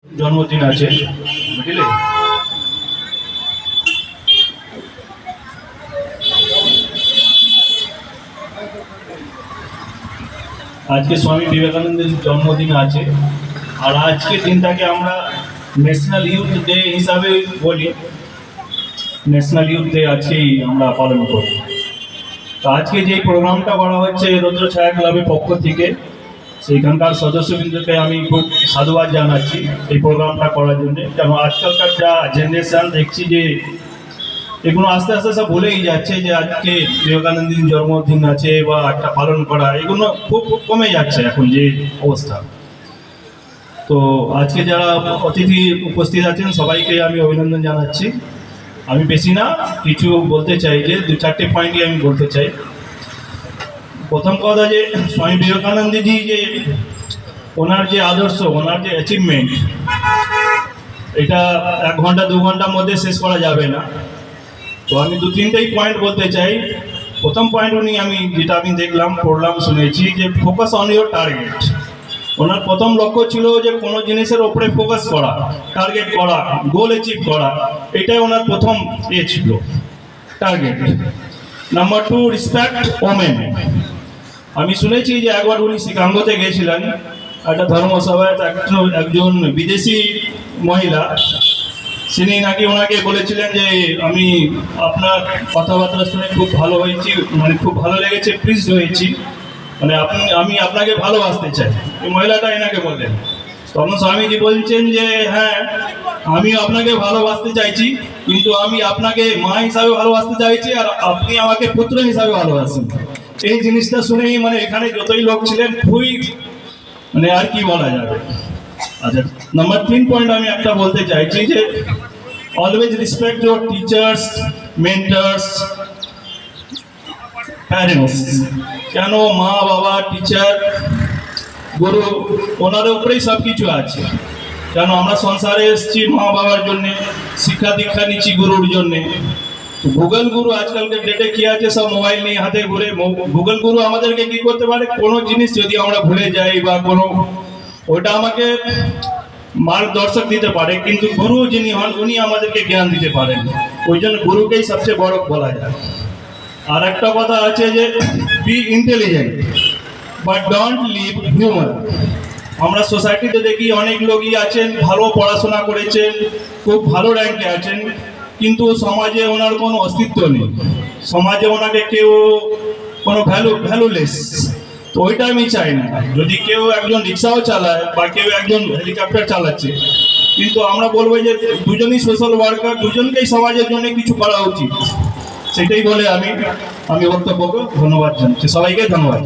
জন্মদিন আছে বুঝলে। আজকে স্বামী বিবেকানন্দের জন্মদিন আছে, আর আজকের দিনটাকে আমরা ন্যাশনাল ইউথ ডে হিসাবে বলি। ন্যাশনাল ইউথ ডে আজকেই আমরা পালন করি। তো আজকে যে প্রোগ্রামটা করা হচ্ছে রৌদ্র ছায়া ক্লাবের পক্ষ থেকে, সেইখানকার সদস্যবৃন্দকে আমি খুব সাধুবাদ জানাচ্ছি এই প্রোগ্রামটা করার জন্য। কেন আজকালকার যা জেনারেশান দেখছি যে এগুলো আস্তে আস্তে সব ভুলেই যাচ্ছে, যে আজকে বিবেকানন্দের জন্মদিন আছে বা একটা পালন করা, এগুলো খুব কমে যাচ্ছে এখন যে অবস্থা। তো আজকে যারা অতিথি উপস্থিত আছেন সবাইকে আমি অভিনন্দন জানাচ্ছি। আমি বেশি না কিছু বলতে চাই, যে দু চারটে পয়েন্টই আমি বলতে চাই। প্রথম কথা, যে স্বামী বিবেকানন্দজি যে ওনার যে আদর্শ, ওনার যে অ্যাচিভমেন্ট, এটা 1 ঘন্টা 2 ঘন্টার মধ্যে শেষ করা যাবে না। তো আমি 2-3টেই পয়েন্ট বলতে চাই। প্রথম পয়েন্ট যেটা আমি দেখলাম, পড়লাম, শুনেছি, যে ফোকাস অন ইউর টার্গেট। ওনার প্রথম লক্ষ্য ছিল যে কোনো জিনিসের ওপরে ফোকাস করা, টার্গেট করা, গোল অ্যাচিভ করা, এটাই ওনার প্রথম ছিল, টার্গেট। Number 2, respect women. আমি শুনেছি যে একবার উনি শিকাগোতে গেছিলেন একটা ধর্মসভায়, একজন বিদেশি মহিলা, তিনি নাকি ওনাকে বলেছিলেন যে আমি আপনার কথাবার্তা শুনে খুব ভালো হয়েছি, মানে খুব ভালো লেগেছে, প্লিজ হয়েছি, মানে আমি আপনাকে ভালোবাসতে চাই। এই মহিলাটা এনাকে বললেন। তখন স্বামীজি বলছেন যে হ্যাঁ, আমি আপনাকে ভালোবাসতে চাইছি, কিন্তু আমি আপনাকে মা হিসাবে ভালোবাসতে চাইছি, আর আপনি আমাকে পুত্র হিসাবে ভালোবাসেন। এই জিনিসটা শুনেই মানে এখানে যতই লোক ছিলেন খুবই, মানে আর কি বলা যাবে। আচ্ছা, নাম্বার 3 পয়েন্ট আমি একটা বলতে চাইছি, যে always respect your teachers, mentors, parents. কেন মা বাবা, টিচার, গুরু, ওনার উপরেই সব কিছু আছে। কেন আমরা সংসারে এসেছি মা বাবার জন্যে, শিক্ষা দীক্ষা নিচ্ছি গুরুর জন্যে। গুগল গুরু আজকালকার ডেটে কি আছে, সব মোবাইল নিয়ে হাতে ঘুরে। গুগল গুরু আমাদেরকে কি করতে পারে, কোনো জিনিস যদি আমরা ভুলে যাই বা কোনো, ওটা আমাকে মার্গদর্শক দিতে পারে, কিন্তু গুরু যিনি হন উনি আমাদেরকে জ্ঞান দিতে পারেন। ওই জন্য গুরুকেই সবচেয়ে বড় বলা যায়। আর একটা কথা আছে যে be intelligent but don't leave humour. আমরা সোসাইটিতে দেখি অনেক লোকই আছেন, ভালো পড়াশোনা করেছেন, খুব ভালো র্যাঙ্কে আছেন, কিন্তু সমাজে ওনার কোনো অস্তিত্ব নেই, সমাজে ওনাকে কেউ কোনো ভ্যালুলেস। তো ওইটা আমি চাই না। যদি কেউ একজন রিক্সাও চালায় বা কেউ একজন হেলিকপ্টার চালাচ্ছে, কিন্তু আমরা বলবো যে দুজনই সোশ্যাল ওয়ার্কার, দুজনকেই সমাজের জন্য কিছু করা উচিত। সেটাই বলে আমি বক্তব্যকে ধন্যবাদ জানাচ্ছি। সবাইকে ধন্যবাদ।